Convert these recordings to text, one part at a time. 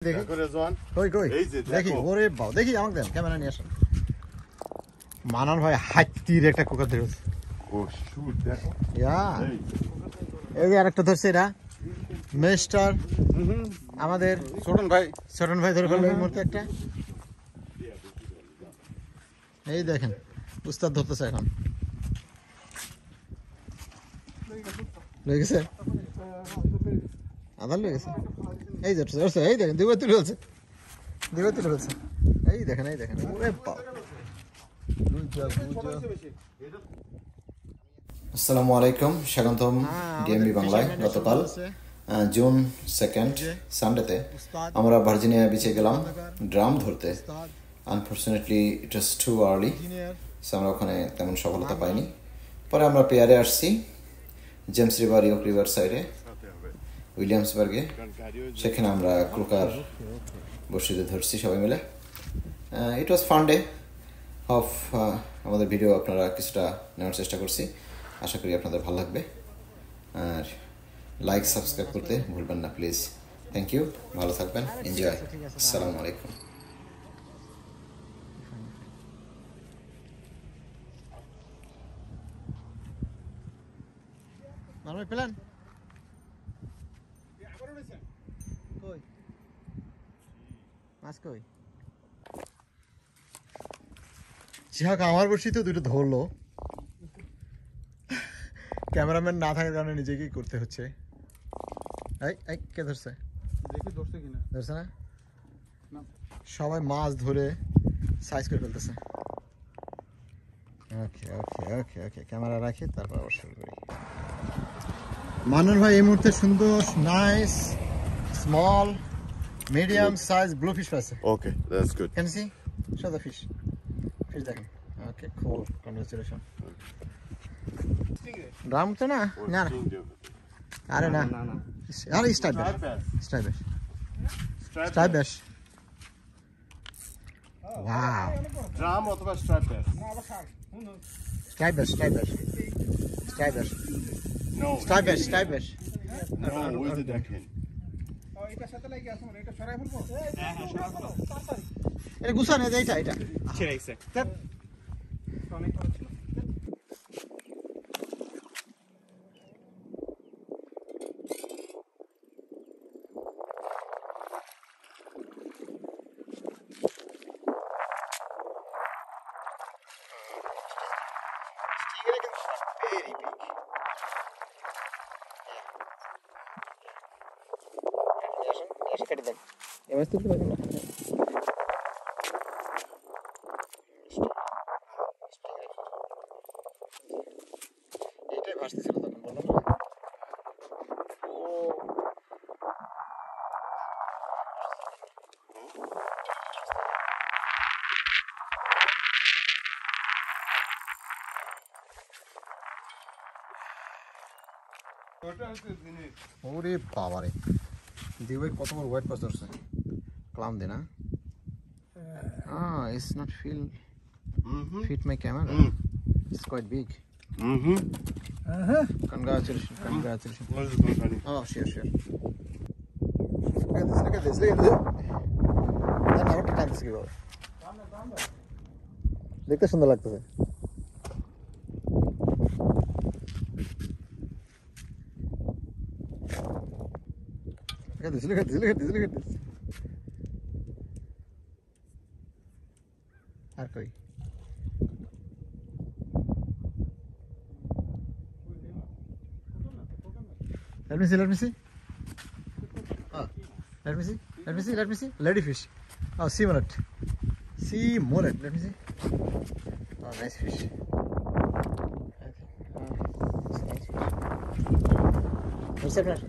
দেখি কই কই দেখি ওরে বাবা দেখি আমাকে দেন ক্যামেরা নিয়ে আসেন মানান ভাই হাতির একটা কুকার ধরেছে ও শুট দেখো ইয়া এই যে আরেকটা ধরছে এটা মিস্টার আমাদের ছোটন ভাই ধরে ফেললো এই মুহূর্তে একটা এই দেখেন উস্তাদ ধরতেছে এখন লেগেছে আধার লেগেছে এই যে এই দেখেন দুবার তুলে ফেলছে এই দেখেন ওরে বাবা আসসালামু আলাইকুম স্বাগতম ডিএমবি বাংলায় গতকাল জুন 2 সানডেতে আমরা ভার্জিনিয়া বিচে গেলাম ড্রাম ধরতে আনফরচুনেটলি ইট ওয়াজ টু আর্লি সো আমরা ওখানে তেমন সফলতা পাইনি পরে আমরা পেয়ারে আসছি জেমস রিভার ইয়র্ক রিভার সাইডে উইলিয়ামসবার্গে সেখানে আমরা ক্রুকার বসিতে ধরছি সবাই মিলে ইট ওয়াজ ফান ডে অফ আমাদের ভিডিও আপনারা কিছুটা নেওয়ার চেষ্টা করছি আশা করি আপনাদের ভালো লাগবে আর লাইক সাবস্ক্রাইব করতে ভুলবেন না প্লিজ থ্যাংক ইউ ভালো থাকবেন এনজয় আসসালামু আলাইকুম মানবে প্ল্যান কই মাছ কই যাক আমার বসি তো দুটো ধরলো ক্যামেরাম্যান না থাকার কারণে নিজেকেই করতে হচ্ছে এই কে ধরছে দেখি ধরছে কিনা ধরছে না সবাই মাছ ধরে সাইজ করে ফেলতেছে ওকে ওকে ওকে ওকে ক্যামেরা রাখি তারপর আবার শুরু করি মানন ভাই এই মুহূর্তে সুন্দর nice small medium size blue fish আছে okay that's good can see show the fish দেখেন ওকে কুল কনগ্রাচুলেশন ড্রাম তো না না আরে না আরে স্ট্রাইপ ব্যাশ ওয়াও ড্রাম অথবা স্ট্রাইপ ব্যাস স্ট্রাইপ ব্যাশ নো স্ট্রাইপ ব্যাশ নো ওই যে দেখেন এটার সাথে লাগে আসুন এটা সরাই ফেলবো হ্যাঁ সরাই ফেলো এটা গুছানো এটা ছেড়াইছে অনেক বড় ছিল কেটে দেন এবার তুলতে পারবেন না এইটাই ভাসতেছিল তখন বললাম না ওরে বাবারে দিবে কত বড় হোয়াইট পাস ধরছে ক্লাম দে না it's not fit my camera it's quite big congratulations oh sure look at this আবার টানতেছে কি বাবা দেখতে সুন্দর লাগতেছে Look at this. আর কই Let me see. Let me see. Lady fish. Oh, sea mullet. Let me see. Oh, nice fish. What's that?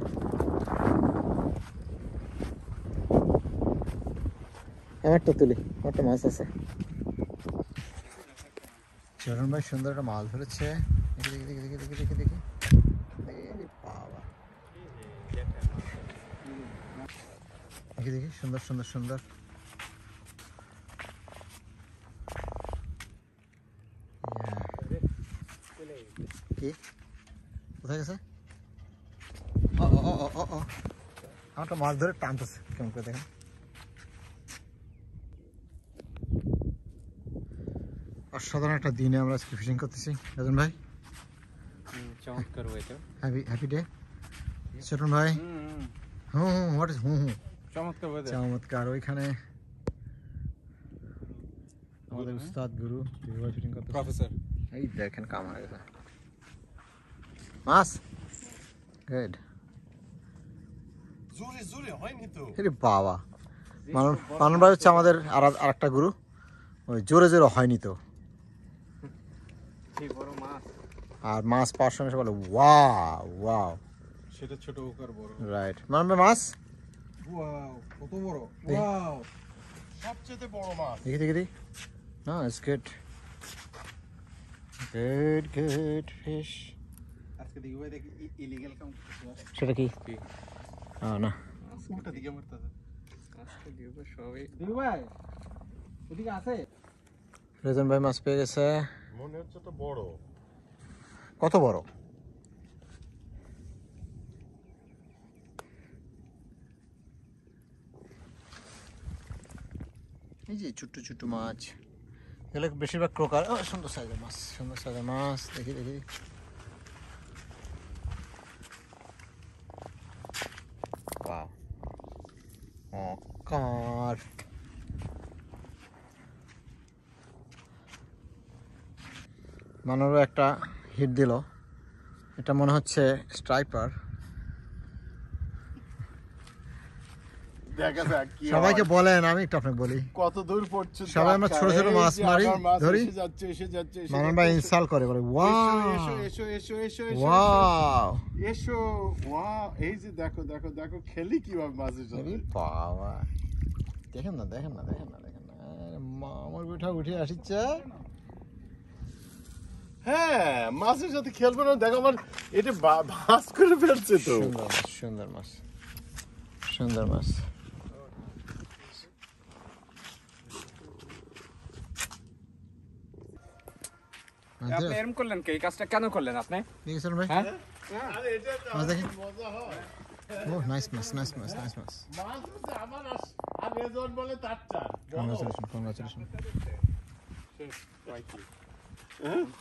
একটা তুলি একটা মাছ আছে চরণ ভাই সুন্দর একটা মাছ ধরেছে দেখি বাবা দেখি সুন্দর কি কোথায় গেছে ও আমারটা মাছ ধরে টানতেছে কেমন করে দেখেন অসাধারণ একটা দিনে আমরা আজকে ফিশিং করতেছি রাজন ভাই। চমৎকার ওয়েদার। হ্যাপি ডে ছোটন ভাই। হোয়াট ইজ চমৎকার ওয়েদার। চমৎকার। ওইখানে আমাদের উস্তাদ গুরু ভাই ফিশিং করতেছে। প্রফেসর এই দেখেন কাম হয়ে গেছে মাছ। গুড। জোরে হয়নি তো। আরে বাবা, মানব ভাই হচ্ছে আমাদের আর একটা গুরু। ওই জোরে জোরে হয়নি তো। সেই বড় মাছ। আর মাছ পাওয়ার সঙ্গে বলে ওয়াও ওয়াও। সেটা ছোট হোক আর বড়। রাইট মানব ভাই মাছ ওয়াও কত বড়। দেখি। ওয়াও সবচেয়ে বড় মাছ। দেখি না ইটস গুড ফিশ। আজকে দেখি ভাই দেখি ইলিগাল কাম করতেছে। সেটা কি? না ওটা দিকে মারতেছে। আজকে দিব সবাই। দিবু ভাই ওদিকে আছে। রেজন ভাই মাছ পেয়ে গেছে। মনে হচ্ছে তো বড়। কত বড়? এই যে ছোট্ট ছোট্ট মাছ, এগুলো বেশিরভাগ ক্রোকার। সুন্দর সাইজের মাছ। দেখি ওয়াও কার। মানব একটা হিট দিল, এটা মনে হচ্ছে স্ট্রাইপার। দেখা যাক কি হয়। সবাইকে বলেন, আমি একটু আপনাকে বলি, কত দূর পড়ছে। সবাই আমরা ছোট ছোট মাছ মারি, ধরি। এসে যাচ্ছে। মানব ভাই ইনস্টল করে বলে ওয়াও এসো ওয়াও। ওয়াও। এই যে দেখো খেলি কিভাবে মাছের আরে সাথে। বাবা, দেখেন না। আমার উঠে আসছে। হ্যাঁ, মাছের সাথে খেলবো না। দেখো আমার এটা ভাস করে ফেলছে তো। সুন্দর মাছ। আপনি এরকম করলেন কি? এই কাজটা কেন করলেন আপনি? দেখেছেন ভাই? হ্যাঁ আরে এটা তো মাছ দেখেন। মজা হয়। ও নাইস মাছ। মাছ হচ্ছে আমার আর রেজন বলে তারটা। কংগ্রাচুলেশন।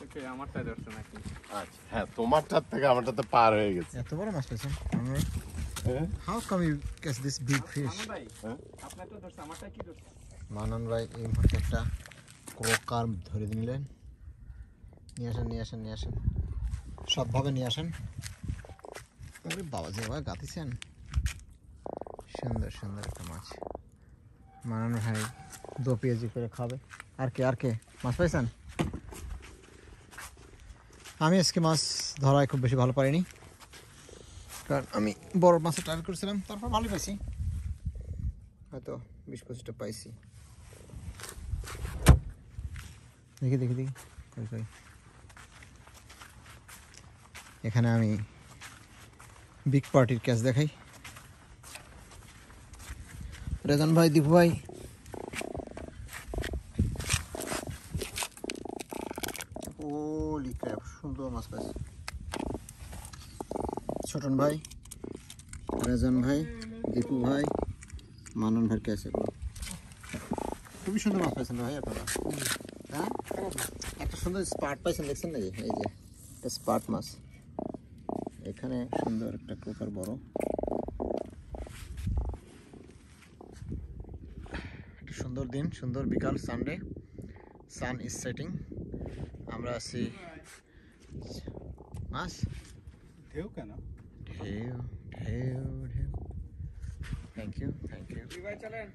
থেকে আমারটা ধরছে নাকি? আচ্ছা, হ্যাঁ তোমারটার থেকে আমারটাতে পার হয়ে গেছে। এত বড় মাছ পেয়েছেন? হ্যাঁ? How come you catch this big fish? Mamun ভাই হ্যাঁ? আপনারটা ধরছে, আমারটা কি ধরছে? মানন ভাই এই মুহূর্তে একটা ক্রোকার ধরে নিলেন। নিয়ে আসেন সবভাবে নিয়ে আসেন। ওরে বাবা, যেভাবে গাতিছেন। সুন্দর একটা মাছ। মানন ভাই 2 পেঁয়াজি করে খাবে। আর কে মাছ পাইছেন? আমি আজকে মাছ ধরায় খুব বেশি ভালো পারিনি, কারণ আমি বড় মাছে ট্রাই করেছিলাম, তারপর ভালোই পাইছি, হয়তো 20-25টা পাইছি। দেখি কই। এখানে আমি বিগ পার্টির ক্যাচ দেখাই। রেজন ভাই, দীপু ভাই, সুন্দর মাছ পাইছে। ছোটন ভাই, রেজন ভাই, দীপু ভাই, মানন ভাই ক্যাচ। খুবই সুন্দর মাছ পাইছেন ভাই আপনারা। হ্যাঁ, একটা সুন্দর স্পাট পাইছেন, দেখছেন নাকি? এই যে একটা স্পাট মাছ। এখানে সুন্দর একটা ক্রোকার বড়। একটা সুন্দর দিন, সুন্দর বিকাল, সানডে, সান ইজ সেটিং। আমরা আছি মাছ। ঢেউ কেন? ঢেউ। Thank you. ভাই চলেন।